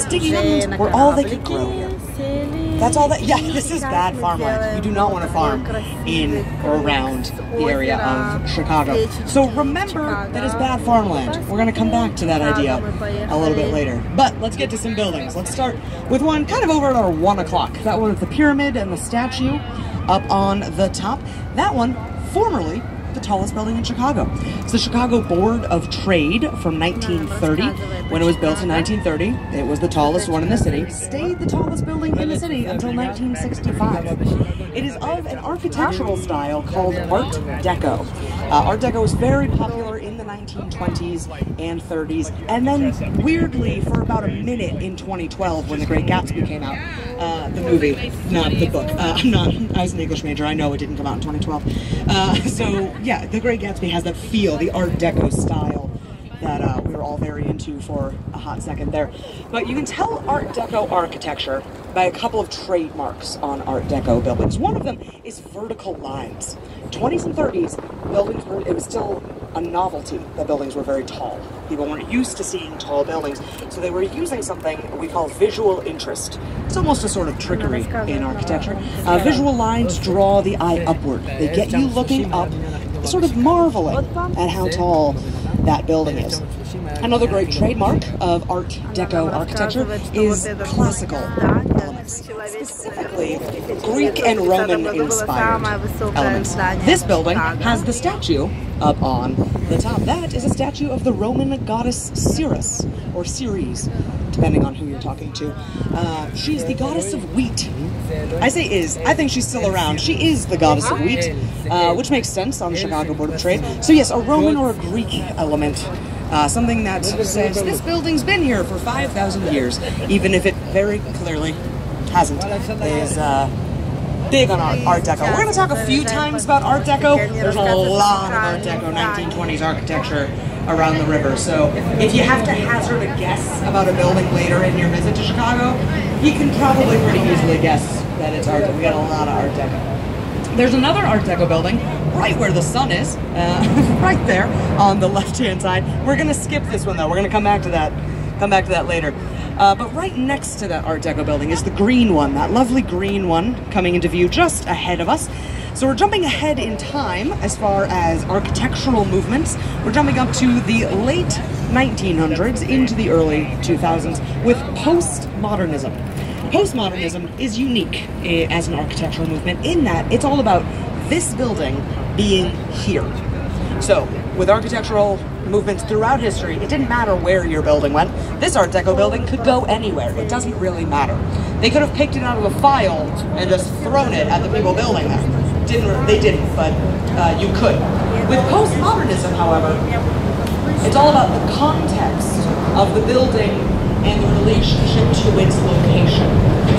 sticky onions were all they could grow here. That's all that, yeah, this is bad farmland. You do not want to farm in or around the area of Chicago. So remember that it's bad farmland. We're going to come back to that idea a little bit later. But let's get to some buildings. Let's start with one kind of over at our 1 o'clock. That one with the pyramid and the statue up on the top. That one, formerly the tallest building in Chicago. It's the Chicago Board of Trade from 1930. When it was built in 1930, it was the tallest one in the city. Stayed the tallest building in the city until 1965. It is of an architectural style called Art Deco. Art Deco was very popular in the 1920s and 30s, and then weirdly for about a minute in 2012 when The Great Gatsby came out. The movie, not the book. I'm not, I was an English major, I know it didn't come out in 2012. So yeah, The Great Gatsby has that feel, the Art Deco style that we were all very into for a hot second there. But you can tell Art Deco architecture by a couple of trademarks on Art Deco buildings. One of them is vertical lines. 20s and 30s, buildings were, it was still a novelty that buildings were very tall. People weren't used to seeing tall buildings, so they were using something we call visual interest. It's almost a sort of trickery in architecture. Visual lines draw the eye upward. They get you looking up, sort of marveling at how tall that building is. Another great trademark of Art Deco architecture is classical elements, specifically Greek and Roman inspired elements. This building has the statue up on the top. That is a statue of the Roman goddess Ceres, or Ceres, depending on who you're talking to. She's the goddess of wheat. I say is, I think she's still around. She is the goddess of wheat, which makes sense on the Chicago Board of Trade. So yes, a Roman or a Greek element. Something that says this building's been here for 5,000 years, even if it very clearly hasn't. Is big on Art Deco. We're going to talk a few times about Art Deco. There's a lot of Art Deco 1920s architecture around the river, so if you have to hazard a guess about a building later in your visit to Chicago, you can probably pretty easily guess that it's Art Deco. We got a lot of Art Deco. There's another Art Deco building right where the sun is, right there on the left-hand side. We're going to skip this one though. We're going to come back to that later. But right next to that Art Deco building is the green one, that lovely green one coming into view just ahead of us. So we're jumping ahead in time as far as architectural movements. We're jumping up to the late 1900s into the early 2000s with postmodernism. Postmodernism is unique as an architectural movement in that it's all about this building being here. So with architectural movements throughout history, it didn't matter where your building went. This Art Deco building could go anywhere. It doesn't really matter. They could have picked it out of a file and just thrown it at the people building them. They didn't, but you could. With postmodernism, however, it's all about the context of the building and the relationship to its location.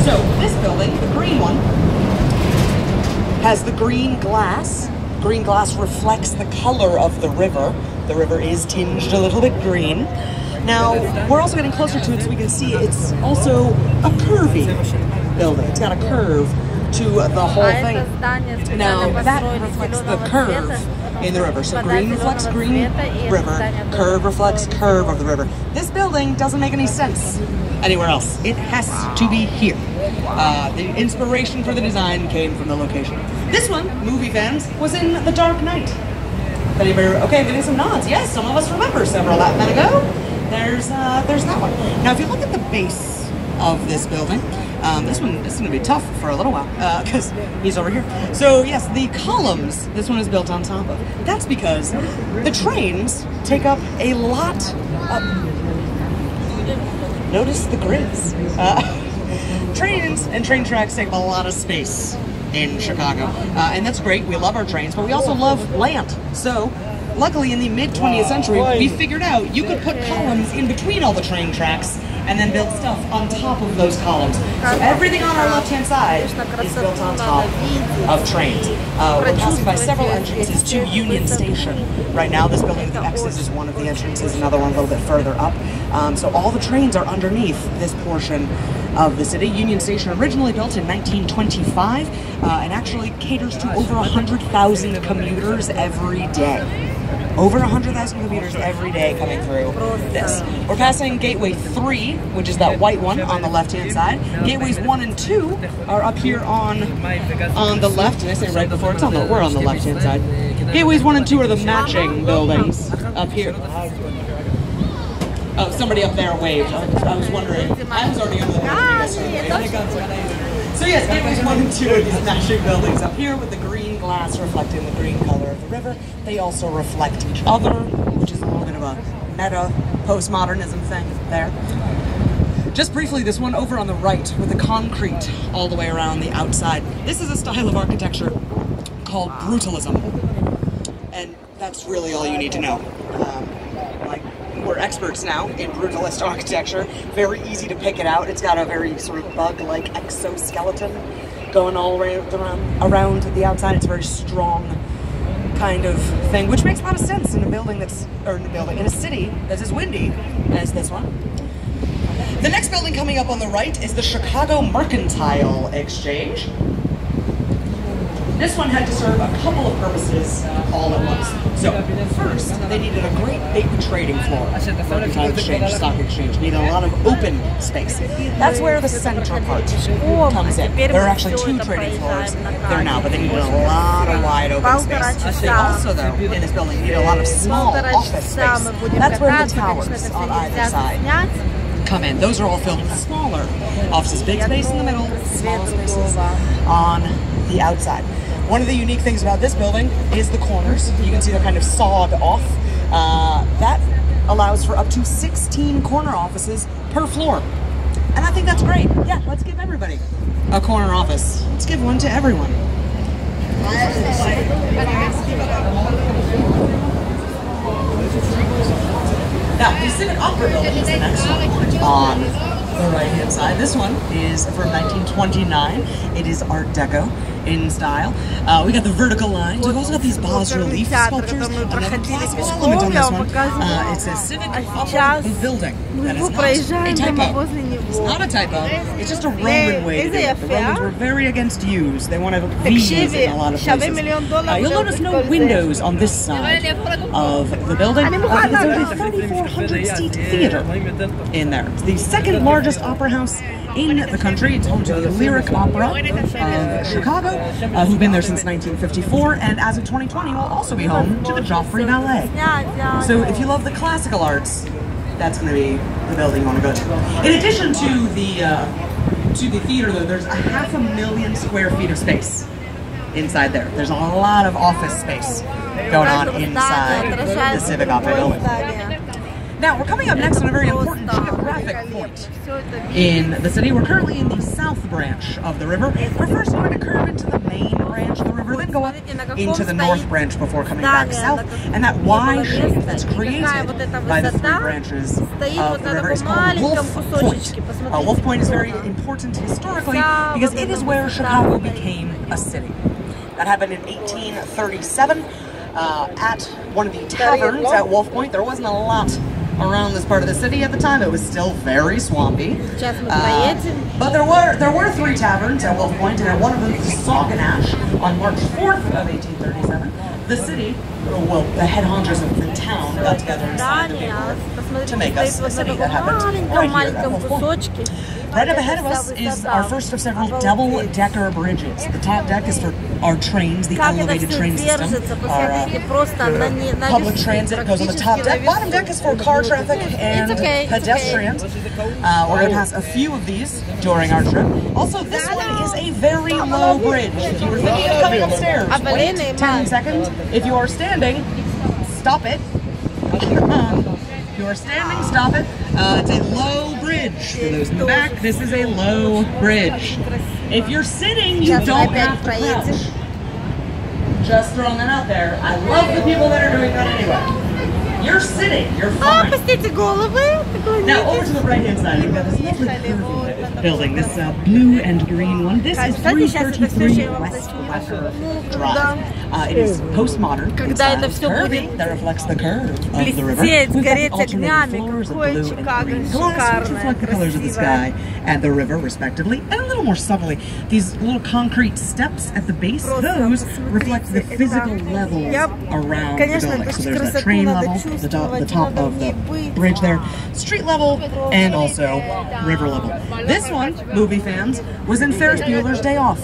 So this building, the green one, has the green glass. Green glass reflects the color of the river. The river is tinged a little bit green. Now, we're also getting closer to it so we can see it's also a curvy building. It's got a curve to the whole thing. Now, that reflects the curve in the river. So green reflects green river, curve reflects curve of the river. This building doesn't make any sense anywhere else. It has to be here. The inspiration for the design came from the location. This one, movie fans, was in The Dark Knight. Anybody, okay, getting some nods. Yes, some of us remember several that men ago. There's that one. Now, if you look at the base of this building, this one is going to be tough for a little while because he's over here. So yes, the columns this one is built on top of. That's because the trains take up a lot of... Notice the grids. Trains and train tracks take up a lot of space in Chicago, and that's great. We love our trains, but we also love land. So luckily in the mid-20th century, we figured out you could put columns in between all the train tracks and then build stuff on top of those columns. So everything on our left-hand side is built on top of trains. We're passing by several entrances to Union Station. Right now, this building with the X's is one of the entrances, another one a little bit further up. So all the trains are underneath this portion of the city. Union Station, originally built in 1925, and actually caters to over 100,000 commuters every day. Over 100,000 commuters every day coming through this. We're passing Gateway 3, which is that white one on the left-hand side. Gateways 1 and 2 are up here on the left. Did I say right before? We're on the left-hand side. Gateways 1 and 2 are the matching buildings up here. Oh, somebody up there waved. I was wondering. I was already under the So yes, gateways 1 and 2 are these matching buildings up here with the green glass reflecting the green color of the river. They also reflect each other, which is a little bit of a meta postmodernism thing there. Just briefly, this one over on the right with the concrete all the way around the outside. This is a style of architecture called brutalism. And that's really all you need to know. We're experts now in brutalist architecture. Very easy to pick it out. It's got a very sort of bug-like exoskeleton going all around the outside. It's a very strong kind of thing, which makes a lot of sense in a building that's, or in a city that's as windy as this one. The next building coming up on the right is the Chicago Mercantile Exchange. This one had to serve a couple of purposes all at once. So, first, they needed a great big trading floor. Mercantile Exchange, stock exchange, needed a lot of open space. That's where the center part comes in. There are actually 2 trading floors there now, but they needed a lot of wide open space. They also, though, in this building, needed a lot of small office space. That's where the towers on either side come in. Those are all filled with smaller offices. Big space in the middle, small spaces on the outside. One of the unique things about this building is the corners. You can see they're kind of sawed off. That allows for up to 16 corner offices per floor. And I think that's great. Yeah, let's give everybody a corner office. Let's give one to everyone. Now, the Civic Opera Building is the next one on the right-hand side. This one is from 1929. It is Art Deco in style. We got the vertical lines. We've also got these bas-relief sculptures. Another classical element on this one. It says Civic Opera Building. That is not a typo. It's not a typo. It's just a Roman way to do it. The Romans were very against U's. They wanted V's in a lot of places. You'll notice no windows on this side of the building. There's a 3,400-seat theater in there. It's the second largest opera house in the country. It's home to the Lyric Opera of Chicago, who've been there since 1954, and as of 2020 will also be home to the Joffrey Ballet. So if you love the classical arts, that's going to be the building you want to go to. In addition to the theater, though, there's 500,000 square feet of space inside there. There's a lot of office space going on inside the Civic Opera Building. Now, we're coming up next on a very important geographic point in the city. We're currently in the south branch of the river. We're first going to curve into the main branch of the river, then go up into the north branch before coming back south. And that Y shape that's created by the 3 branches of the river is called Wolf Point. Wolf Point is very important historically because it is where Chicago became a city. That happened in 1837 at one of the taverns at Wolf Point. There wasn't a lot around this part of the city at the time. It was still very swampy. But there were 3 taverns at Wolf Point, and at one of them, the Sauganash, on March 4th of 1837, the city, well, the head honchos of the town got together and signed the paper to make us a city. That happened right here at Wolf Point. Right up ahead of us is our first of several double-decker bridges. The top deck is for our trains, the elevated train system. Our public transit goes on the top deck. Bottom deck is for car traffic and pedestrians. We're going to pass a few of these during our trip. Also, this one is a very low bridge. If you were thinking of coming upstairs, wait 10 seconds. If you are standing, stop it. If you are standing, stop it. It's a low bridge. For those in the back, this is a low bridge. If you're sitting, you don't have to crouch. Just throwing that out there. I love the people that are doing that anyway. You're sitting, you're fine. Now, over to the right-hand side, we've got this lovely curvy building, this blue and green one. This is 333 West Wacker Drive. It is postmodern. It's curvy. That reflects the curve of the river. We've got alternating floors of blue and green glass, which reflect the colors of the sky and the river, respectively, and a little more subtly, these little concrete steps at the base, those reflect the physical levels around the building. So there's the train level, the top of the bridge there, street level, and also river level. This one, movie fans, was in Ferris Bueller's Day Off.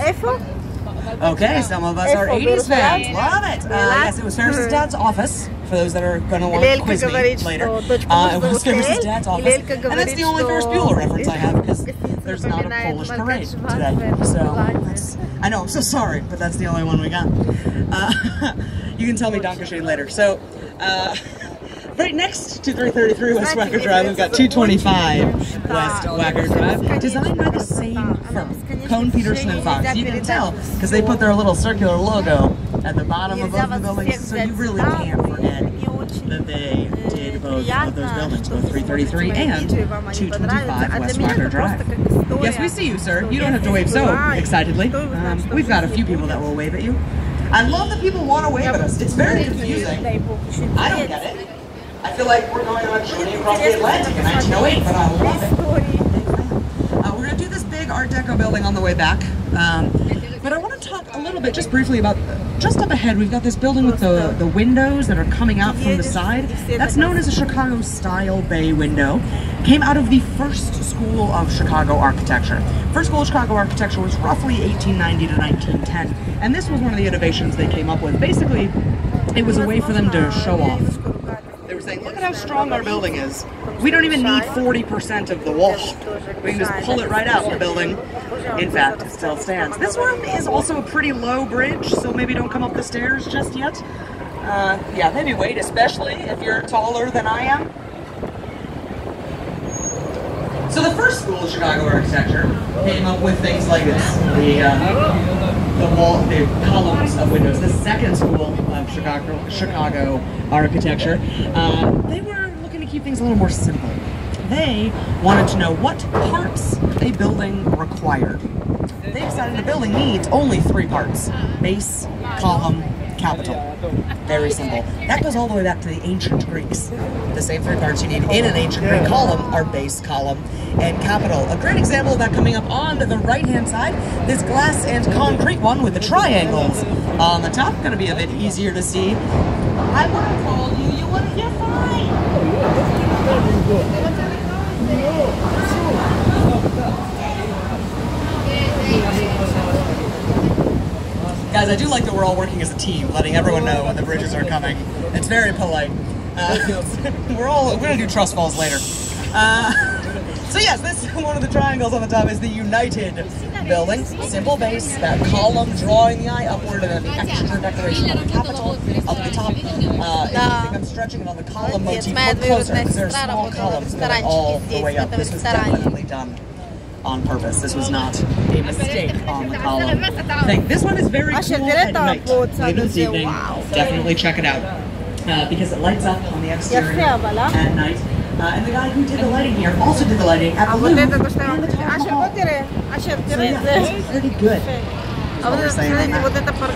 Okay, some of us are 80s fans. Love it. Yes, it was Ferris's dad's office. For those that are going to want to quiz me later. It was Ferris's dad's office. And that's the only Ferris Bueller reference I have because there's not a Polish parade today. So, I know, I'm so sorry, but that's the only one we got. You can tell me Danke schön later. So, right next to 333 West Wacker Drive, we've got 225 West Wacker Drive, designed by the same firm, Cohn, Peterson & Fox. You can tell because they put their little circular logo at the bottom of both the buildings, so you really can't forget that they did both of those buildings, both 333 and 225 West Wacker Drive. Yes, we see you, sir. You don't have to wave so excitedly. We've got a few people that will wave at you. I love that people want to wave at us. It's very confusing. I don't get it. I feel like we're going on a journey across the Atlantic in 1908, but I love it. We're going to do this big Art Deco building on the way back. But I want to talk a little bit, just briefly, about just up ahead. We've got this building with the windows that are coming out from the side. That's known as a Chicago-style bay window. Came out of the first school of Chicago architecture. First school of Chicago architecture was roughly 1890 to 1910, and this was one of the innovations they came up with. Basically, it was a way for them to show off. They were saying, look at how strong our building is. We don't even need 40% of the wall. We can just pull it right out of the building. In fact, it still stands. This one is also a pretty low bridge, so maybe don't come up the stairs just yet. Yeah, maybe wait, especially if you're taller than I am. So the first school of Chicago architecture came up with things like this. The columns of windows. The second school of Chicago architecture, they were looking to keep things a little more simple. They wanted to know what parts a building required. They decided a building needs only 3 parts: base, column, capital. Very simple. That goes all the way back to the ancient Greeks. The same 3 parts you need in an ancient Greek column are base, column, and capital. A great example of that coming up on the right-hand side, this glass and concrete one with the triangles on the top. Going to be a bit easier to see. I would have called you. You would have. You're fine. Guys, I do like that we're all working as a team, letting everyone know when the bridges are coming. It's very polite. We're going to do trust falls later. So yes, this one of the triangles on the top is the United building. Simple base, that column drawing the eye upward, and then the extra decoration on the capital up the top. If you think I'm stretching it on the column motif, look closer, because there are small columns going all the way up. This was definitely done on purpose. This was not a mistake on the column thing. This one is very cool at night. Later this evening, definitely check it out because it lights up on the exterior at night. And the guy who did the lighting here also did the lighting at the Louvre and the Taj Mahal. So yeah, it's pretty good.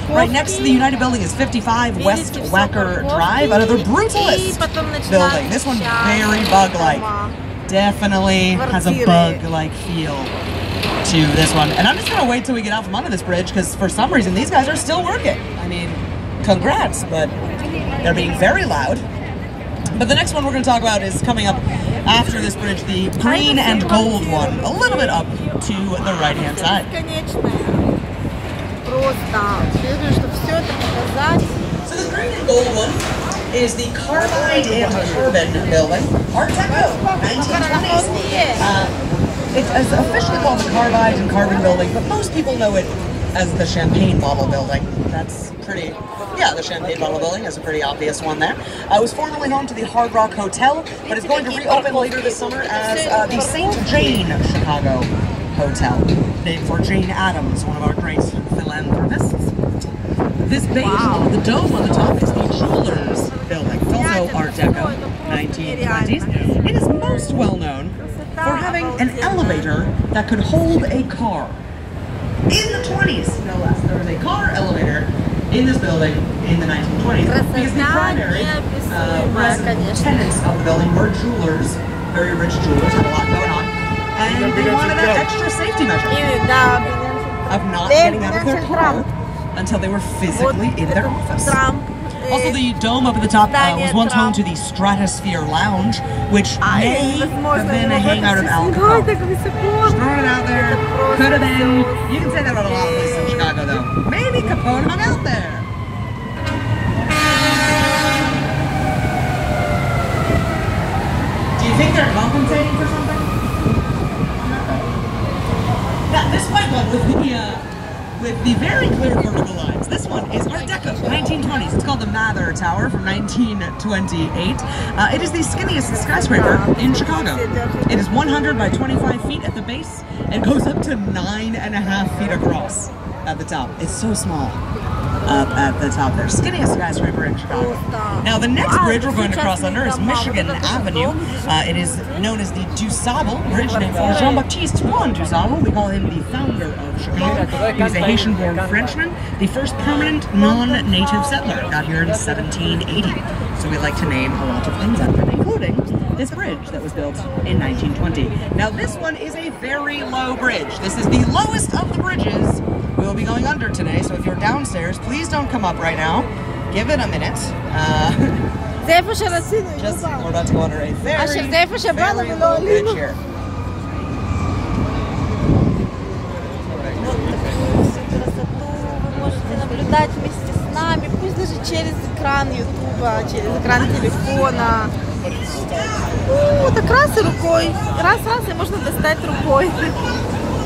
Right next to the United building is 55 West Wacker Drive, another brutalist building. This one very bug-like. Definitely has a bug-like feel to this one. And I'm just gonna wait till we get out from under this bridge because for some reason these guys are still working. I mean, congrats, but they're being very loud. But the next one we're going to talk about is coming up after this bridge, the green and gold one, a little bit up to the right-hand side. So the green and gold one is the Carbide and Carbon building, Art Deco, 1920s. It's officially called the Carbide and Carbon building, but most people know it as the Champagne Bottle building. That's pretty, yeah, the Champagne Bottle building is a pretty obvious one there. It was formerly home to the Hard Rock Hotel, but it's going to reopen later this summer as the St. Jane Chicago Hotel, named for Jane Addams, one of our great philanthropists. This beige, the dome on the top, is the Jewelers building. It's also Art Deco, 1920s. It is most well known for having an elevator that could hold a car. In the 20s, no less, there was a car elevator in this building in the 1920s because the primary tenants of the building were jewelers, very rich jewelers, had a lot going on, and they wanted that extra safety measure of not getting out of their car until they were physically in their office. Also, the dome up at the top was once home to the Stratosphere Lounge, which may have been a hangout of alcohol. Just throwing it out there. Could have been. You can say that about a lot of places in Chicago, though. Maybe Capone hung out there. Do you think they're compensating for something? Now, this white one with the very clear vertical lines. This one is Art Deco, 1920s. It's called the Mather Tower from 1928. It is the skinniest skyscraper in Chicago. It is 100 by 25 feet at the base and goes up to 9.5 feet across at the top. It's so small up at the top there. Skinniest skyscraper in Chicago. Now the next bridge we're going to cross under is Michigan Avenue. It is known as the DuSable Bridge, named for Jean-Baptiste DuSable. We call him the founder of Chicago. He was a Haitian-born Frenchman, the first permanent non-native settler. Got here in 1780. So we like to name a lot of things after him, including this bridge that was built in 1920. Now this one is a very low bridge. This is the lowest of the bridges we will be going under today, so if you're downstairs, please don't come up right now. Give it a minute. Just, we're about to go under a very low bridge here. Через экран ютуба, через экран телефона. Так раз и рукой. Раз, и можно достать рукой.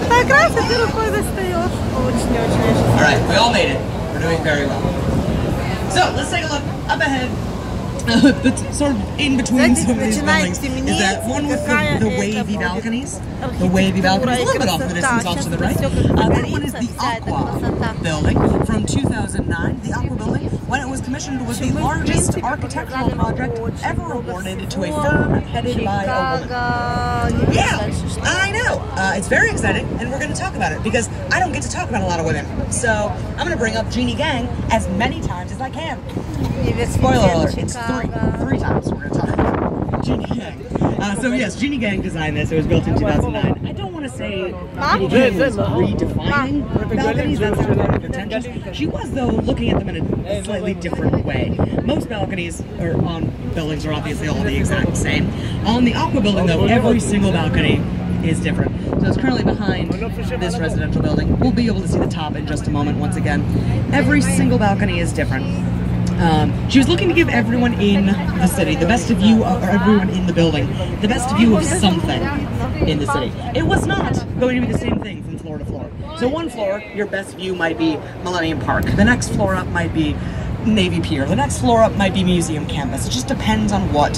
Так раз, и ты рукой достаешь. Очень-очень. All right, we all made it. We're doing very well. So, let's take a look up ahead. But sort of in between some of these buildings is that one with the wavy balconies. The wavy balconies, a little bit off in the distance off to the right. That one is the Aqua building from 2009. The Aqua building, when it was commissioned, was the largest architectural project ever awarded to a firm headed by a woman. Yeah, I know. It's very exciting, and we're going to talk about it because I don't get to talk about a lot of women. So I'm going to bring up Jeannie Gang as many times as I can. Spoiler alert, it's three times we're going to talk about Jeannie Gang. So yes, Jeannie Gang designed this. It was built in 2009. I don't want to say Jeannie Gang was redefining balconies. That's not part of contention. She was, though, looking at them in a slightly different way. Most balconies on buildings are obviously all the exact same. On the Aqua building, though, every single balcony is different. So it's currently behind this residential building. We'll be able to see the top in just a moment once again. Every single balcony is different. She was looking to give everyone in the city the best view of, or everyone in the building, the best view of something in the city. It was not going to be the same thing from floor to floor. So one floor, your best view might be Millennium Park. The next floor up might be Navy Pier. The next floor up might be Museum Campus. It just depends on what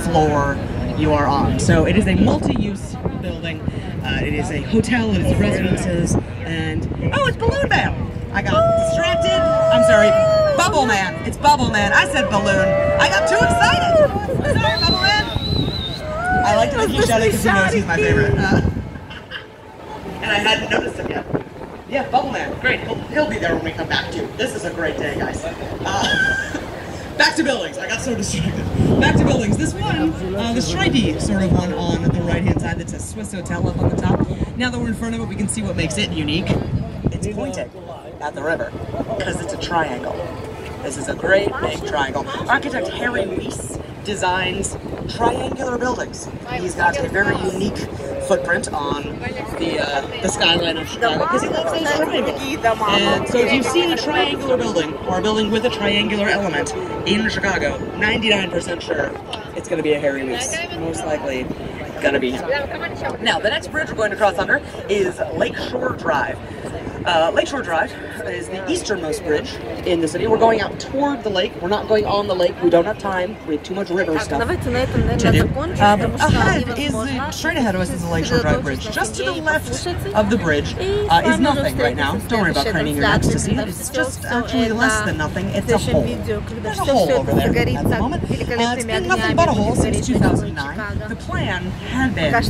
floor you are on. So it is a multi-use building. It is a hotel, it is residences, and oh, it's Balloon Man! I got distracted. I'm sorry. Bubble Man. It's Bubble Man. I said balloon. I got too excited. Sorry, Bubble Man. I like to think he's shouting because he knows he's my favorite. And I hadn't noticed him yet. Yeah, Bubble Man. Great. He'll be there when we come back too. This is a great day, guys. Back to buildings. I got so distracted. Back to buildings. This one, the stripey sort of one on the right-hand side that says Swiss Hotel up on the top. Now that we're in front of it, we can see what makes it unique. It's pointing at the river because it's a triangle. This is a great big triangle. Architect Harry Weiss designs triangular buildings. He's got a very unique footprint on the skyline of Chicago because he loves those triangles. And so if you've seen a triangular building or a building with a triangular element in Chicago, 99% sure it's going to be a Harry Weiss. Most likely going to be him. Now, the next bridge we're going to cross under is Lakeshore Drive. Lakeshore Drive is the easternmost bridge in the city. We're going out toward the lake. We're not going on the lake. We don't have time. We have too much river stuff to do. Straight ahead of us is the Lakeshore Drive Bridge. Just to the left of the bridge is nothing right now. Don't worry about craning your necks to see it. It's just actually less than nothing. It's a hole. There's a hole over there at the moment. It's been nothing but a hole since 2009. The plan had been to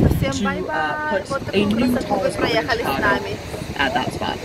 put a new tallest bridge in Chicago at that spot.